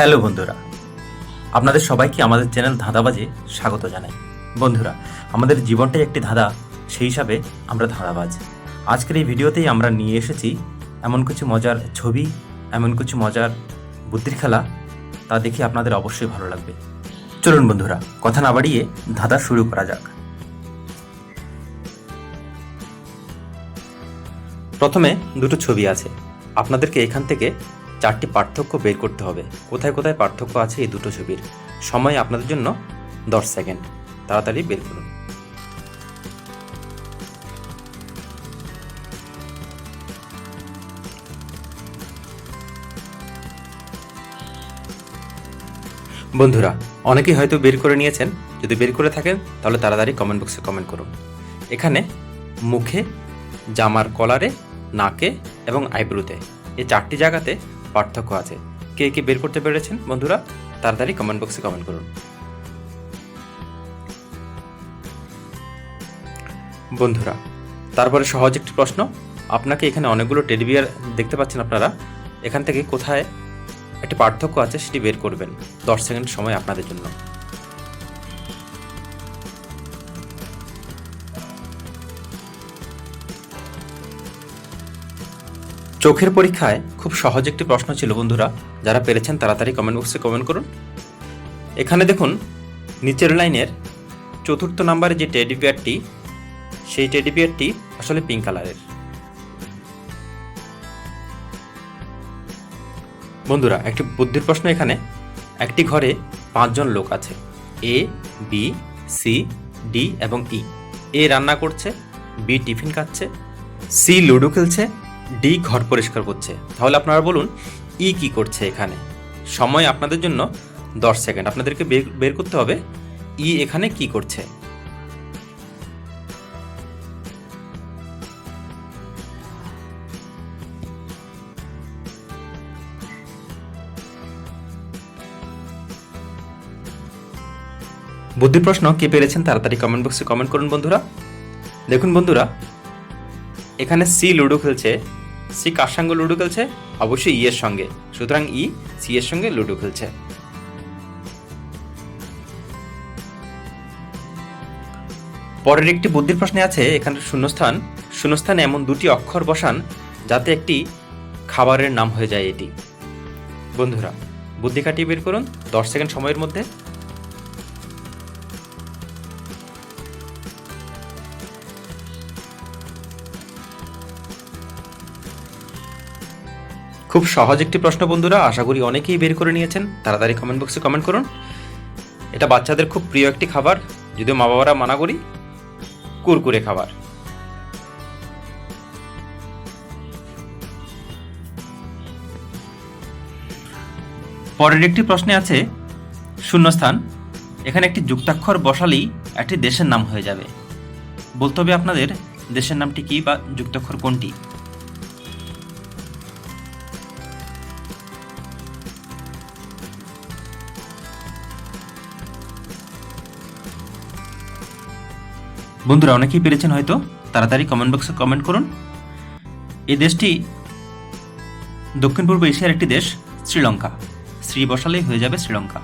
Hello বন্ধুরা, আপনাদের সবাইকে আমাদের চ্যানেল ধাঁধাবাজে স্বাগত জানাই। বন্ধুরা, আমাদের জীবনটাই একটি ধাঁধা, সেই হিসাবে আমরা ধাঁধাবাজ। আজকের এই ভিডিওতেই আমরা নিয়ে এসেছি এমন কিছু মজার ছবি, এমন কিছু মজার বুদ্ধির খেলা, তা দেখে আপনাদের অবশ্যই ভালো লাগবে। চলুন বন্ধুরা, কথা না বাড়িয়ে ধাঁধা শুরু করা যাক। প্রথমে দুটো ছবি আছে, আপনাদেরকে এখান থেকে চারটি পার্থক্য বের করতে হবে। কোথায় কোথায় পার্থক্য আছে এই দুটো ছবির। সময় আপনাদের জন্য 10 সেকেন্ড, তাড়াতাড়ি বের করুন। বন্ধুরা, অনেকেই হয়তো বের করে নিয়েছেন। যদি বের করে থাকেন তাহলে তাড়াতাড়ি কমেন্ট বক্সে কমেন্ট করুন। এখানে মুখে, জামার কলারে, নাকে এবং আইব্রোতে, এই চারটি জায়গাতে পার্থক্য আছে। কে কে বের করতে পেরেছেন বন্ধুরা, তাড়াতাড়ি কমেন্ট বক্সে কমেন্ট করুন। বন্ধুরা, তারপরে সহজ একটি প্রশ্ন। আপনাকে এখানে অনেকগুলো টেডি বিয়ার দেখতে পাচ্ছেন আপনারা। এখান থেকে কোথায় একটি পার্থক্য আছে সেটি বের করবেন। 10 সেকেন্ড সময় আপনাদের জন্য। চোখের পরীক্ষায় খুব সহজ একটি প্রশ্ন ছিল বন্ধুরা। যারা পেরেছেন তাড়াতাড়ি কমেন্ট বক্সে কমেন্ট করুন। এখানে দেখুন, নিচের লাইনের 4র্থ নাম্বারে যে টেডি বিয়ারটি, সেই টেডি বিয়ারটি আসলে পিঙ্ক কালারের। বন্ধুরা, একটি বুদ্ধির প্রশ্ন। এখানে একটি ঘরে 5 জন লোক আছে। এ, বি, সি, ডি এবং ই। এ রান্না করছে, বি টিফিন খাচ্ছে, সি লুডো খেলছে, ডি ঘর পরিষ্কার করছে। তাহলে আপনারা বলুন ই কি করছে এখানে। সময় আপনাদের জন্য 10 সেকেন্ড। আপনাদেরকে বের করতে হবে ই এখানে কি করছে। বুদ্ধির প্রশ্ন কে পেরেছেন তাড়াতাড়ি কমেন্ট বক্সে কমেন্ট করুন বন্ধুরা। দেখুন বন্ধুরা, এখানে সি লুডো খেলছে। সি কার সঙ্গে লুডো খেলছে? অবশ্যই ই এর সঙ্গে। সুতরাং ই সি এর সঙ্গে লুডো খেলছে। পরের একটি বুদ্ধির প্রশ্নে আছে এখানে শূন্যস্থান। শূন্যস্থানে এমন দুটি অক্ষর বসান যাতে একটি খাবারের নাম হয়ে যায় এটি। বন্ধুরা, বুদ্ধি কাটিয়ে বের করুন 10 সেকেন্ড সময়ের মধ্যে। খুব সহজ একটি প্রশ্ন বন্ধুরা, আশা করি অনেকেই বের করে নিয়েছেন। তাড়াতাড়ি কমেন্ট বক্সে কমেন্ট করুন। এটা বাচ্চাদের খুব প্রিয় একটি খাবার, যদিও মা বাবারা মানা করি, কুরকুরে খাবার। পরের একটি প্রশ্নে আছে শূন্যস্থান। এখানে একটি যুক্তাক্ষর বসালেই একটি দেশের নাম হয়ে যাবে। বলতে হবে আপনাদের দেশের নামটি কি বা যুক্তাক্ষর কোনটি। বন্ধুরা, অনেকেই পেরেছেন হয়তো। তাড়াতাড়ি কমেন্ট বক্সে কমেন্ট করুন। এই দেশটি দক্ষিণ পূর্ব এশিয়ার একটি দেশ, শ্রীলঙ্কা। শ্রী বসালেই হয়ে যাবে শ্রীলঙ্কা।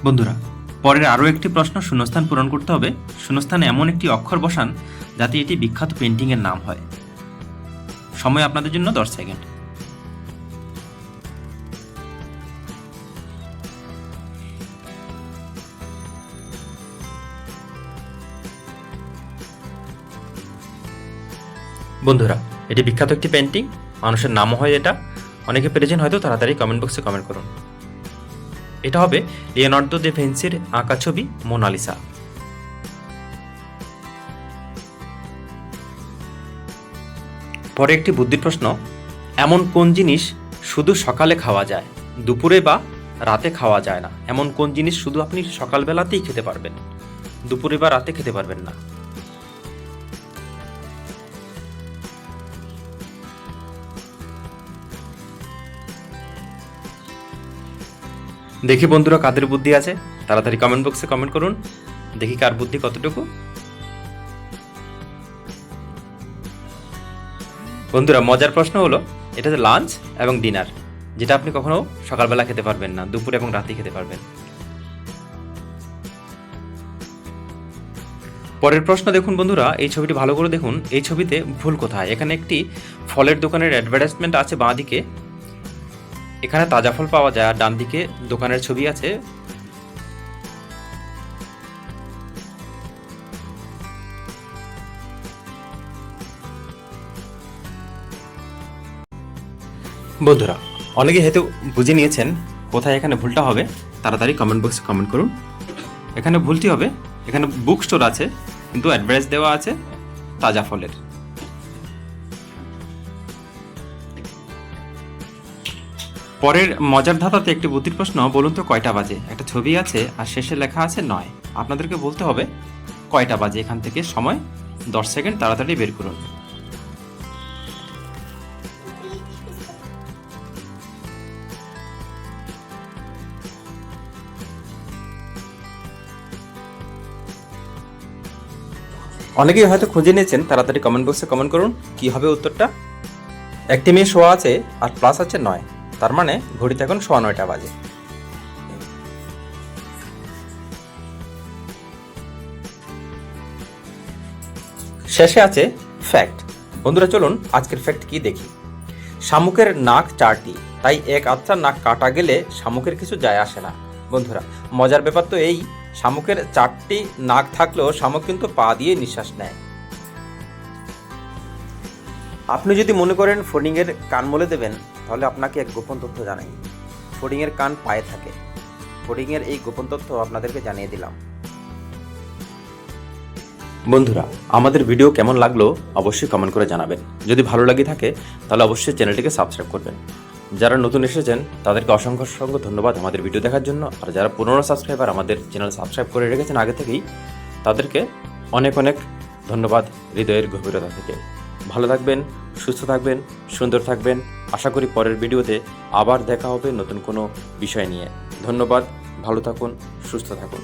বন্ধুরা, পরের আরও একটি প্রশ্ন। শূন্যস্থান পূরণ করতে হবে। শূন্যস্থানে এমন একটি অক্ষর বসান যাতে এটি বিখ্যাত পেন্টিংয়ের নাম হয়। সময় আপনাদের জন্য 10 সেকেন্ড। বন্ধুরা, এটি বিখ্যাত একটি পেন্টিং, মানুষের নামও হয় এটা। অনেকে পেরেছেন হয়তো, তাড়াতাড়ি কমেন্ট বক্সে কমেন্ট করুন। এটা হবে লিওনার্দো দা ভিঞ্চির আঁকা ছবি মোনালিসা। পরে একটি বুদ্ধির প্রশ্ন। এমন কোন জিনিস শুধু সকালে খাওয়া যায়, দুপুরে বা রাতে খাওয়া যায় না? এমন কোন জিনিস শুধু আপনি সকালবেলাতেই খেতে পারবেন, দুপুরে বা রাতে খেতে পারবেন না? দেখি বন্ধুরা কাদের বুদ্ধি আছে, তাড়াতাড়ি কমেন্ট বক্সে কমেন্ট করুন। দেখি কার বুদ্ধি কতটুকু। বন্ধুরা, মজার প্রশ্ন হলো এটা হচ্ছে লাঞ্চ এবং ডিনার, যেটা আপনি কখনো সকালবেলা খেতে পারবেন না, দুপুর এবং রাতে খেতে পারবেন। পরের প্রশ্ন দেখুন বন্ধুরা, এই ছবিটি ভালো করে দেখুন। এই ছবিতে ভুল কোথায়? এখানে একটি ফলের দোকানের অ্যাডভার্টাইজমেন্ট আছে বাঁ দিকে, এখানে তাজা ফল পাওয়া যায়, আর ডান দিকে দোকানের ছবি আছে। বন্ধুরা অনেকে হয়তো বুঝে নিয়েছেন কোথায় এখানে ভুলটা হবে, তাড়াতাড়ি কমেন্ট বক্সে কমেন্ট করুন। এখানে ভুলটি হবে, এখানে বুক স্টোর আছে কিন্তু অ্যাড্রেস দেওয়া আছে তাজা ফলের। পরের মজার ধাঁধাতে একটি বুদ্ধির প্রশ্ন, বলুন তো কয়টা বাজে? একটা ছবি আছে আর শেষে লেখা আছে 9। আপনাদেরকে বলতে হবে কয়টা বাজে। এখান থেকে সময় 10 সেকেন্ড, তাড়াতাড়ি বের করুন। অনেকেই হয়তো খুঁজে নিয়েছেন, তাড়াতাড়ি কমেন্ট বক্সে কমেন্ট করুন কি হবে উত্তরটা। একটি মেয়ে শোয়া আছে আর প্লাস আছে 9, তার মানে ঘড়িতে এখন 9:15 বাজে। শেষে আছে ফ্যাক্ট। বন্ধুরা চলুন আজকের ফ্যাক্ট কি দেখি। শামুকের নাক 4টি, তাই এক আচ্ছা নাক কাটা গেলে শামুকের কিছু যায় আসে না। বন্ধুরা মজার ব্যাপার তো এই, শামুকের 4টি নাক থাকলেও শামুক কিন্তু পা দিয়ে নিঃশ্বাস নেয়। আপনি যদি মনে করেন ফড়িংয়ের কান মলে দেবেন, তাহলে আপনাকে এক গোপন তথ্য জানাই। ফড়িংয়ের কান পায়ে থাকে। ফড়িংয়ের এই গোপন তথ্য আপনাদেরকে জানিয়ে দিলাম। বন্ধুরা আমাদের ভিডিও কেমন লাগলো অবশ্যই কমেন্ট করে জানাবেন। যদি ভালো লাগে থাকে তাহলে অবশ্যই চ্যানেলটিকে সাবস্ক্রাইব করবেন। যারা নতুন এসেছেন তাদেরকে অসংখ্য অসংখ্য ধন্যবাদ আমাদের ভিডিও দেখার জন্য। আর যারা পুরনো সাবস্ক্রাইবার আমাদের চ্যানেল সাবস্ক্রাইব করে রেখেছেন আগে থেকেই, তাদেরকে অনেক অনেক ধন্যবাদ হৃদয়ের গভীরতা থেকে। ভালো থাকবেন, সুস্থ থাকবেন, সুন্দর থাকবেন। আশা করি পরের ভিডিওতে আবার দেখা হবে নতুন কোনো বিষয় নিয়ে। ধন্যবাদ, ভালো থাকুন, সুস্থ থাকুন।